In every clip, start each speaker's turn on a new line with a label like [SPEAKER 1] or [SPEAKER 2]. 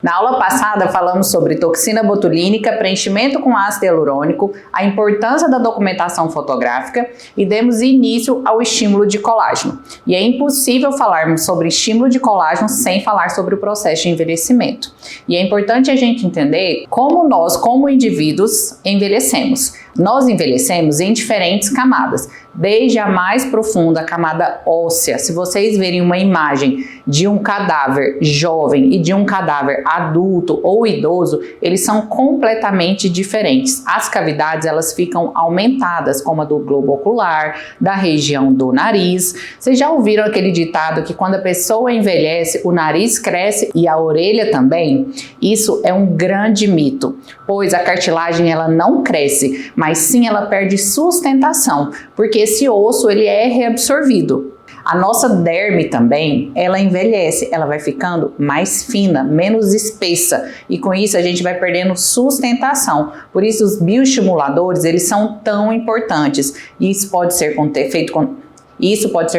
[SPEAKER 1] Na aula passada falamos sobre toxina botulínica, preenchimento com ácido hialurônico, a importância da documentação fotográfica e demos início ao estímulo de colágeno. E é impossível falarmos sobre estímulo de colágeno sem falar sobre o processo de envelhecimento. E é importante a gente entender como nós, como indivíduos, envelhecemos. Nós envelhecemos em diferentes camadas, desde a mais profunda, a camada óssea. Se vocês verem uma imagem de um cadáver jovem e de um cadáver adulto ou idoso, eles são completamente diferentes. As cavidades, elas ficam aumentadas, como a do globo ocular, da região do nariz. Vocês já ouviram aquele ditado que quando a pessoa envelhece, o nariz cresce e a orelha também? Isso é um grande mito, pois a cartilagem ela não cresce, mas sim ela perde sustentação, porque esse osso ele é reabsorvido. A nossa derme também, ela envelhece, ela vai ficando mais fina, menos espessa, e com isso a gente vai perdendo sustentação. Por isso os bioestimuladores, eles são tão importantes. Isso pode ser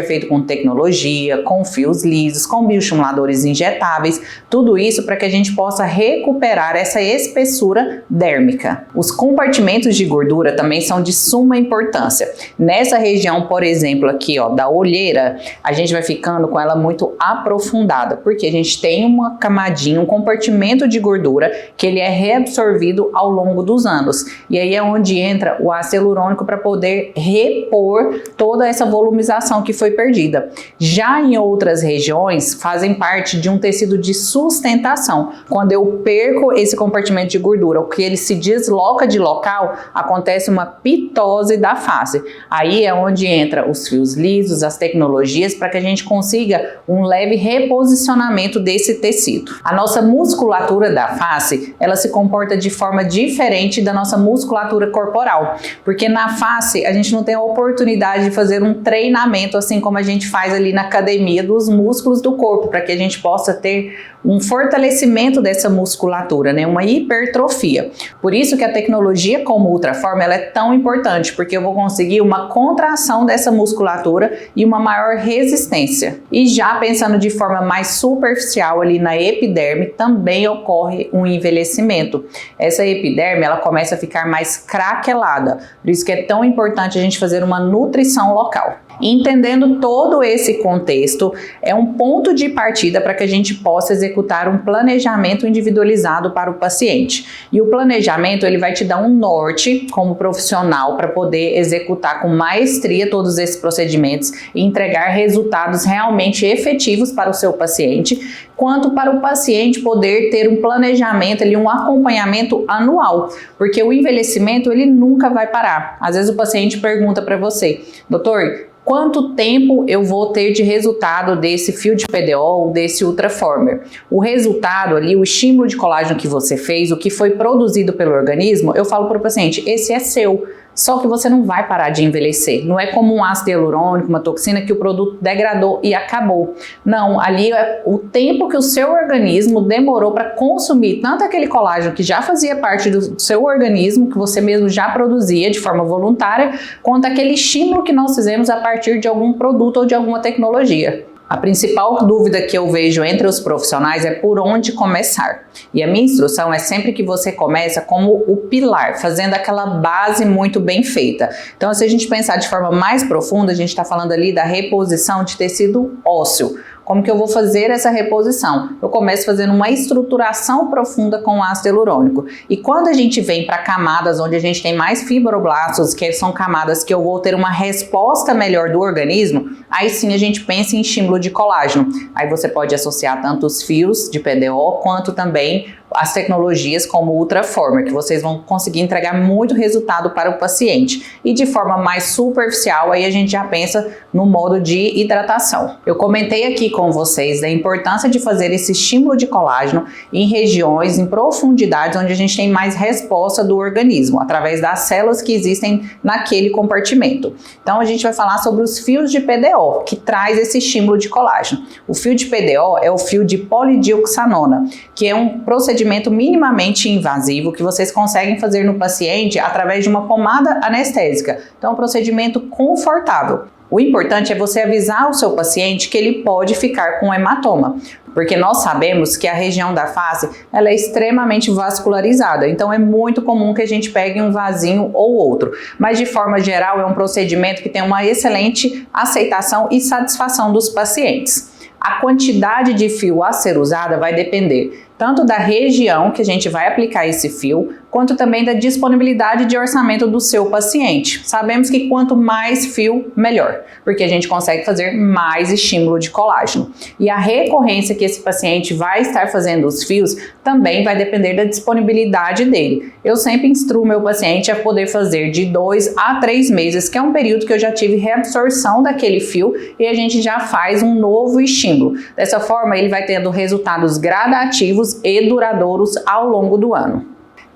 [SPEAKER 1] feito com tecnologia, com fios lisos, com bioestimuladores injetáveis, tudo isso para que a gente possa recuperar essa espessura dérmica. Os compartimentos de gordura também são de suma importância. Nessa região, por exemplo, aqui ó, da olheira, a gente vai ficando com ela muito aprofundada, porque a gente tem uma camadinha, um compartimento de gordura que ele é reabsorvido ao longo dos anos. E aí é onde entra o ácido hialurônico para poder repor toda essa volumização que foi perdida. Já em outras regiões, fazem parte de um tecido de sustentação. Quando eu perco esse compartimento de gordura, ou que ele se desloca de local, acontece uma pitose da face. Aí é onde entra os fios lisos, as tecnologias, para que a gente consiga um leve reposicionamento desse tecido. A nossa musculatura da face, ela se comporta de forma diferente da nossa musculatura corporal, porque na face a gente não tem a oportunidade de fazer um treinamento assim como a gente faz ali na academia dos músculos do corpo, para que a gente possa ter um fortalecimento dessa musculatura, né? Uma hipertrofia. Por isso que a tecnologia como Ultraform ela é tão importante, porque eu vou conseguir uma contração dessa musculatura e uma maior resistência. E já pensando de forma mais superficial ali na epiderme, também ocorre um envelhecimento. Essa epiderme ela começa a ficar mais craquelada, por isso que é tão importante a gente fazer uma nutrição local. Entendendo todo esse contexto, é um ponto de partida para que a gente possa executar um planejamento individualizado para o paciente. E o planejamento ele vai te dar um norte como profissional para poder executar com maestria todos esses procedimentos e entregar resultados realmente efetivos para o seu paciente, quanto para o paciente poder ter um planejamento, um acompanhamento anual, porque o envelhecimento ele nunca vai parar. Às vezes o paciente pergunta para você, doutor, quanto tempo eu vou ter de resultado desse fio de PDO ou desse Ultraformer? O resultado ali, o estímulo de colágeno que você fez, o que foi produzido pelo organismo, eu falo para o paciente, esse é seu. Só que você não vai parar de envelhecer. Não é como um ácido hialurônico, uma toxina que o produto degradou e acabou. Não, ali é o tempo que o seu organismo demorou para consumir tanto aquele colágeno que já fazia parte do seu organismo, que você mesmo já produzia de forma voluntária, quanto aquele estímulo que nós fizemos a partir de algum produto ou de alguma tecnologia. A principal dúvida que eu vejo entre os profissionais é por onde começar. E a minha instrução é sempre que você começa como o pilar, fazendo aquela base muito bem feita. Então, se a gente pensar de forma mais profunda, a gente está falando ali da reposição de tecido ósseo. Como que eu vou fazer essa reposição? Eu começo fazendo uma estruturação profunda com ácido hialurônico. E quando a gente vem para camadas onde a gente tem mais fibroblastos, que são camadas que eu vou ter uma resposta melhor do organismo, aí sim a gente pensa em estímulo de colágeno. Aí você pode associar tanto os fios de PDO, quanto também as tecnologias como o Ultraformer, que vocês vão conseguir entregar muito resultado para o paciente. E de forma mais superficial, aí a gente já pensa no modo de hidratação. Eu comentei aqui com vocês da importância de fazer esse estímulo de colágeno em regiões, em profundidades, onde a gente tem mais resposta do organismo, através das células que existem naquele compartimento. Então a gente vai falar sobre os fios de PDO, que traz esse estímulo de colágeno. O fio de PDO é o fio de polidioxanona, que é um procedimento minimamente invasivo que vocês conseguem fazer no paciente através de uma pomada anestésica. Então é um procedimento confortável. O importante é você avisar o seu paciente que ele pode ficar com hematoma, porque nós sabemos que a região da face ela é extremamente vascularizada, então é muito comum que a gente pegue um vasinho ou outro, mas de forma geral é um procedimento que tem uma excelente aceitação e satisfação dos pacientes. A quantidade de fio a ser usada vai depender tanto da região que a gente vai aplicar esse fio, quanto também da disponibilidade de orçamento do seu paciente. Sabemos que quanto mais fio, melhor, porque a gente consegue fazer mais estímulo de colágeno. E a recorrência que esse paciente vai estar fazendo os fios também vai depender da disponibilidade dele. Eu sempre instruo meu paciente a poder fazer de 2 a 3 meses, que é um período que eu já tive reabsorção daquele fio e a gente já faz um novo estímulo. Dessa forma, ele vai tendo resultados gradativos e duradouros ao longo do ano.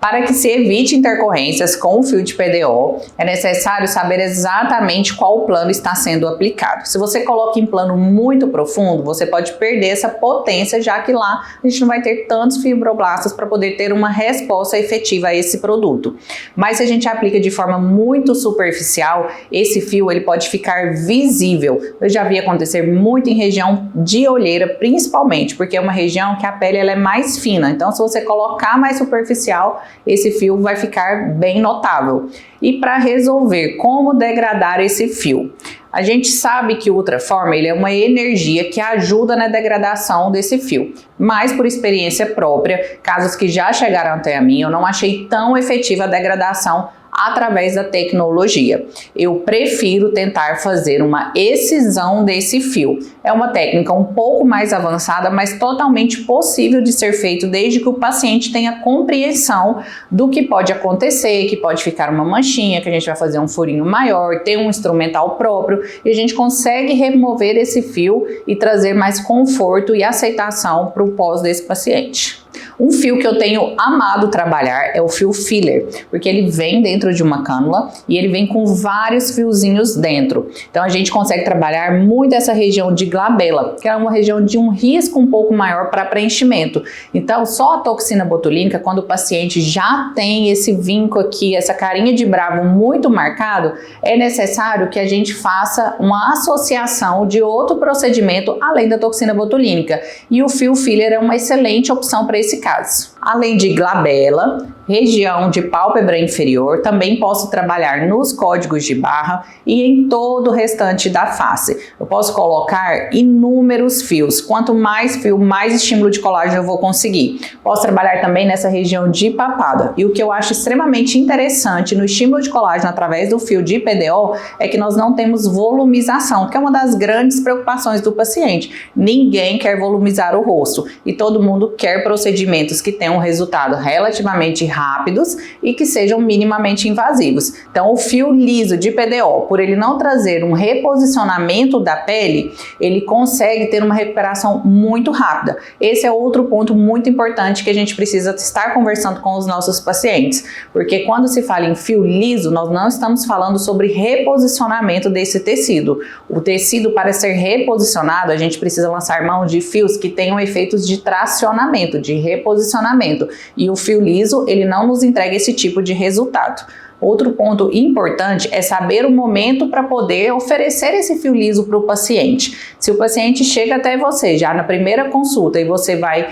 [SPEAKER 1] Para que se evite intercorrências com o fio de PDO, é necessário saber exatamente qual plano está sendo aplicado. Se você coloca em plano muito profundo, você pode perder essa potência, já que lá a gente não vai ter tantos fibroblastos para poder ter uma resposta efetiva a esse produto. Mas se a gente aplica de forma muito superficial, esse fio ele pode ficar visível. Eu já vi acontecer muito em região de olheira, principalmente, porque é uma região que a pele ela é mais fina. Então, se você colocar mais superficial, esse fio vai ficar bem notável. E para resolver como degradar esse fio, a gente sabe que o Ultraformer ele é uma energia que ajuda na degradação desse fio, mas por experiência própria, casos que já chegaram até a mim, eu não achei tão efetiva a degradação através da tecnologia. Eu prefiro tentar fazer uma excisão desse fio. É uma técnica um pouco mais avançada, mas totalmente possível de ser feito desde que o paciente tenha compreensão do que pode acontecer, que pode ficar uma manchinha, que a gente vai fazer um furinho maior, ter um instrumental próprio e a gente consegue remover esse fio e trazer mais conforto e aceitação para o pós desse paciente. Um fio que eu tenho amado trabalhar é o fio filler, porque ele vem dentro de uma cânula e ele vem com vários fiozinhos dentro. Então a gente consegue trabalhar muito essa região de glabela, que é uma região de um risco um pouco maior para preenchimento. Então só a toxina botulínica, quando o paciente já tem esse vinco aqui, essa carinha de bravo muito marcado, é necessário que a gente faça uma associação de outro procedimento além da toxina botulínica. E o fio filler é uma excelente opção para esse caso. Além de glabela, região de pálpebra inferior, também posso trabalhar nos códigos de barra e em todo o restante da face. Eu posso colocar inúmeros fios. Quanto mais fio, mais estímulo de colágeno eu vou conseguir. Posso trabalhar também nessa região de papada. E o que eu acho extremamente interessante no estímulo de colágeno através do fio de PDO é que nós não temos volumização, que é uma das grandes preocupações do paciente. Ninguém quer volumizar o rosto e todo mundo quer procedimentos que tenham resultado relativamente rápidos e que sejam minimamente invasivos. Então o fio liso de PDO, por ele não trazer um reposicionamento da pele, ele consegue ter uma recuperação muito rápida. Esse é outro ponto muito importante que a gente precisa estar conversando com os nossos pacientes, porque quando se fala em fio liso, nós não estamos falando sobre reposicionamento desse tecido. O tecido, para ser reposicionado, a gente precisa lançar mão de fios que tenham efeitos de tracionamento, de reposicionamento, e o fio liso ele não nos entrega esse tipo de resultado. Outro ponto importante é saber o momento para poder oferecer esse fio liso para o paciente. Se o paciente chega até você já na primeira consulta e você vai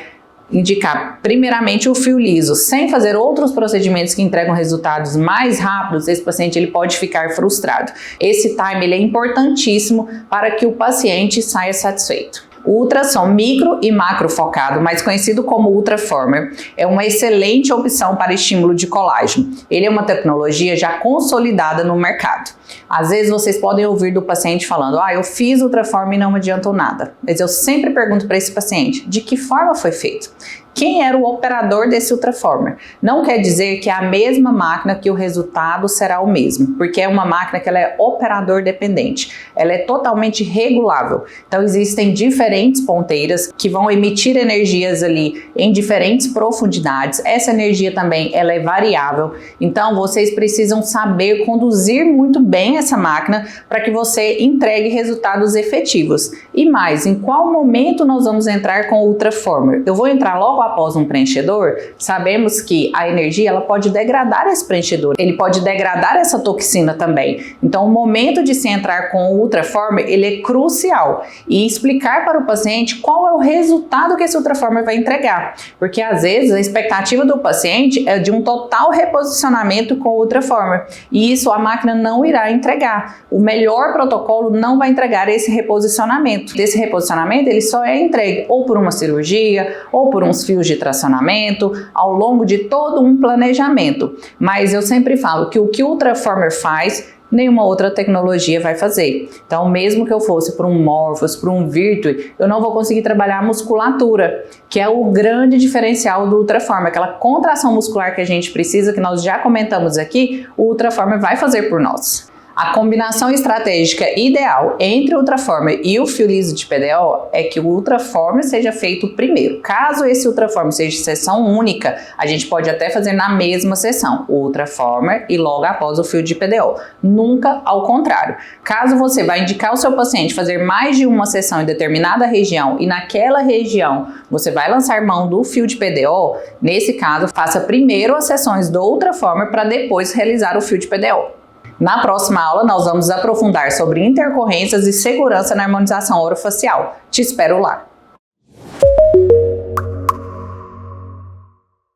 [SPEAKER 1] indicar primeiramente o fio liso sem fazer outros procedimentos que entregam resultados mais rápidos, esse paciente ele pode ficar frustrado. Esse time ele é importantíssimo para que o paciente saia satisfeito. O ultrassom micro e macro focado, mais conhecido como Ultraformer, é uma excelente opção para estímulo de colágeno. Ele é uma tecnologia já consolidada no mercado. Às vezes vocês podem ouvir do paciente falando: eu fiz Ultraformer e não me adiantou nada. Mas eu sempre pergunto para esse paciente, de que forma foi feito? Quem era o operador desse Ultraformer? Não quer dizer que é a mesma máquina que o resultado será o mesmo, porque é uma máquina que ela é operador dependente, ela é totalmente regulável. Então existem diferentes ponteiras que vão emitir energias ali em diferentes profundidades. Essa energia também ela é variável, então vocês precisam saber conduzir muito bem essa máquina para que você entregue resultados efetivos. E mais, em qual momento nós vamos entrar com o Ultraformer? Eu vou entrar logo após um preenchedor, sabemos que a energia ela pode degradar esse preenchedor, ele pode degradar essa toxina também. Então, o momento de se entrar com o Ultraformer, ele é crucial e explicar para o paciente qual é o resultado que esse Ultraformer vai entregar, porque às vezes a expectativa do paciente é de um total reposicionamento com o Ultraformer e isso a máquina não irá entregar. O melhor protocolo não vai entregar esse reposicionamento. Esse reposicionamento ele só é entregue ou por uma cirurgia ou por uns fios de tracionamento ao longo de todo um planejamento. Mas eu sempre falo que o Ultraformer faz, nenhuma outra tecnologia vai fazer. Então, mesmo que eu fosse para um Morpheus, para um Virtue, eu não vou conseguir trabalhar a musculatura, que é o grande diferencial do Ultraformer, aquela contração muscular que a gente precisa, que nós já comentamos aqui, o Ultraformer vai fazer por nós. A combinação estratégica ideal entre o Ultraformer e o fio liso de PDO é que o Ultraformer seja feito primeiro. Caso esse Ultraformer seja sessão única, a gente pode até fazer na mesma sessão, o Ultraformer e logo após o fio de PDO. Nunca ao contrário. Caso você vai indicar o seu paciente fazer mais de uma sessão em determinada região e naquela região você vai lançar mão do fio de PDO, nesse caso, faça primeiro as sessões do Ultraformer para depois realizar o fio de PDO. Na próxima aula, nós vamos aprofundar sobre intercorrências e segurança na harmonização orofacial. Te espero lá!